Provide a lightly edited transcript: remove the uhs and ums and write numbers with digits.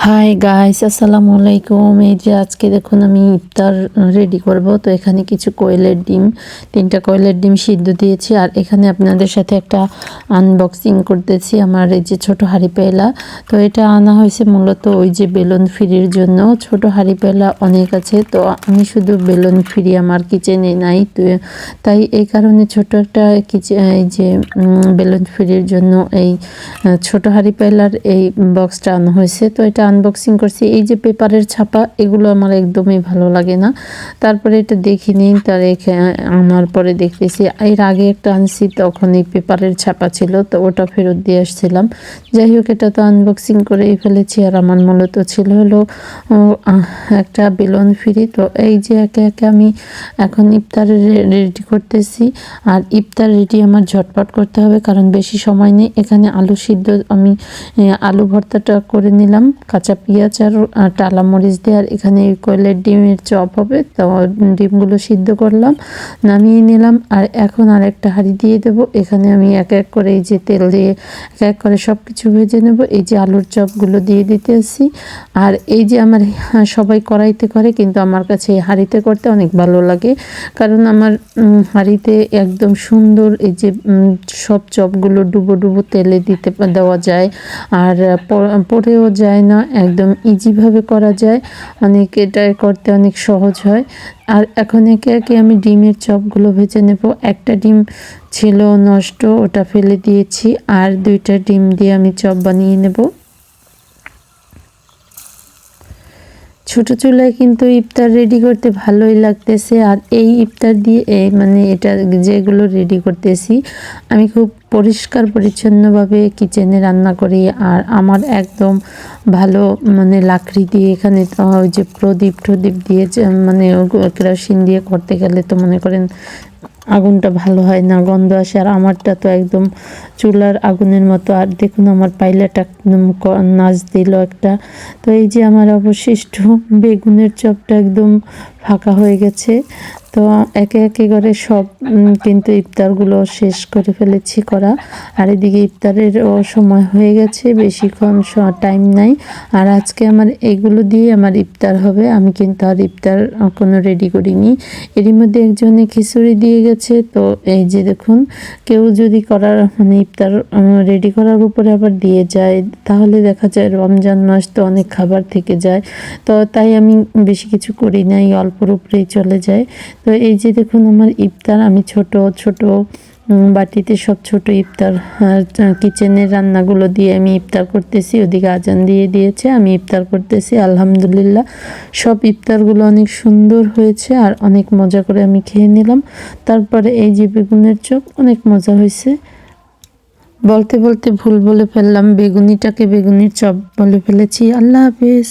Hi guys, আসসালামু আলাইকুম। এই যে আজকে দেখুন আমি ইফতার রেডি করব। তো এখানে কিছু কোয়েলের ডিম, 3টা কোয়েলের ডিম সিদ্ধ দিয়েছি। আর এখানে আপনাদের সাথে একটা আনবক্সিং করতেছি আমার এই যে ছোট হাঁড়ি পেলা। তো এটা আনা হয়েছে মূলত ওই যে বেলুন ফ্রির জন্য। ছোট হাঁড়ি পেলা অনেক আছে, তো আমি শুধু বেলুন ফ্রি আমার কিচেনে নাই, তো তাই এই কারণে ছোট একটা এই যে বেলুন ফ্রির জন্য এই ছোট হাঁড়ি পেলার এই বক্সটা আনা হয়েছে। তো এটা আনবক্সিং করছি। এই যে পেপারের ছাপা, এগুলো আমার একদমই ভালো লাগে না। তারপরে এটা দেখিনি, তার আনার পরে দেখতেছি এর আগে একটা আনছি, তখন এই পেপারের ছাপা ছিল, তো ওটা ফেরত দিয়ে আসছিলাম। যাই হোক, এটা তো আনবক্সিং করেই ফেলেছি। আর আমার মূলত ছিল হলো একটা বেলুন ফ্রি। তো এই যে একে একে আমি এখন ইফতার রেডি করতেছি। আর ইফতার রেডি আমার ঝটপট করতে হবে, কারণ বেশি সময় নেই। এখানে আলু সিদ্ধ আমি আলু ভর্তাটা করে নিলাম কাঁচা পেঁয়াজ আর টালা মরিচ দিয়ে। আর এখানে কোয়েলের ডিমের চপ হবে, তো ডিমগুলো সিদ্ধ করলাম, নামিয়ে নিলাম। আর এখন আর একটা হাঁড়ি দিয়ে দেবো। এখানে আমি এক এক করে এই যে তেল দিয়ে এক এক করে সব কিছু ভেজে নেব। এই যে আলুর চপগুলো দিয়ে দিতে আসি। আর এই যে আমার সবাই কড়াইতে করে, কিন্তু আমার কাছে এই হাঁড়িতে করতে অনেক ভালো লাগে, কারণ আমার হাঁড়িতে একদম সুন্দর এই যে সব চপগুলো ডুবো ডুবো তেলে দেওয়া যায়। আর পড়েও যায় না, একদম ইজিভাবে করা যায়। এটা করতে অনেক সহজ হয়। আর এখন একে একে আমি ডিমের চপগুলো ভেজে নেব। একটা ডিম ছিল নষ্ট, ওটা ফেলে দিয়েছি। আর 2টা ডিম দিয়ে আমি চপ বানিয়ে নেব। ছোট চুলায় কিন্তু ইফতার রেডি করতে ভালোই লাগতেছে। আর এই ইফতার দিয়ে মানে এটা যেগুলো রেডি করতেছি, আমি খুব পরিষ্কার পরিচ্ছন্নভাবে কিচেনে রান্না করি। আর আমার একদম ভালো মানে লাকড়ি দিয়ে, এখানে ওই যে প্রদীপ দিয়ে মানে কেরোসিন দিয়ে করতে গেলে তো মনে করেন আগুনটা ভালো হয় না, গন্ধ আসে। আর আমারটা তো একদম চুলার আগুনের মতো। আর দেখুন আমার পাইলাটা একদম নাচ দিল একটা। তো এই যে আমার অবশিষ্ট বেগুনের চপটা একদম ফাঁকা হয়ে গেছে। তো একে একে করে সব কিন্তু ইফতারগুলো শেষ করে ফেলেছি করা। আর এদিকে ইফতারেরও সময় হয়ে গেছে, বেশিক্ষণ টাইম নাই। আর আজকে আমার এগুলো দিয়ে আমার ইফতার হবে। আমি কিন্তু আর ইফতার কোনো রেডি করিনি। এরই মধ্যে একজনে খিচুড়ি দিয়ে গেছে। তো এই যে দেখুন, কেউ যদি করার মানে ইফতার রেডি করার উপরে আবার দিয়ে যায়, তাহলে দেখা যায় রমজান মাস তো অনেক খাবার থেকে যায়। তো তাই আমি বেশি কিছু করি নাই, অল্পর উপরেই চলে যায়। তো এই যে দেখুন আমার ইফতার, আমি ছোট ছোট বাটিতে সব ছোট ইফতার কিচেনের রান্নাগুলো দিয়ে আমি ইফতার করতেছি। ওদিকে আজান দিয়ে দিয়েছে, আমি ইফতার করতেছি। আলহামদুলিল্লাহ, সব ইফতারগুলো অনেক সুন্দর হয়েছে আর অনেক মজা করে আমি খেয়ে নিলাম। তারপরে এই যে বেগুনের চপ, অনেক মজা হয়েছে। বলতে বলতে ভুল বলে ফেললাম, বেগুনিটাকে বেগুনির চপ বলে ফেলেছি। আল্লাহ হাফেজ।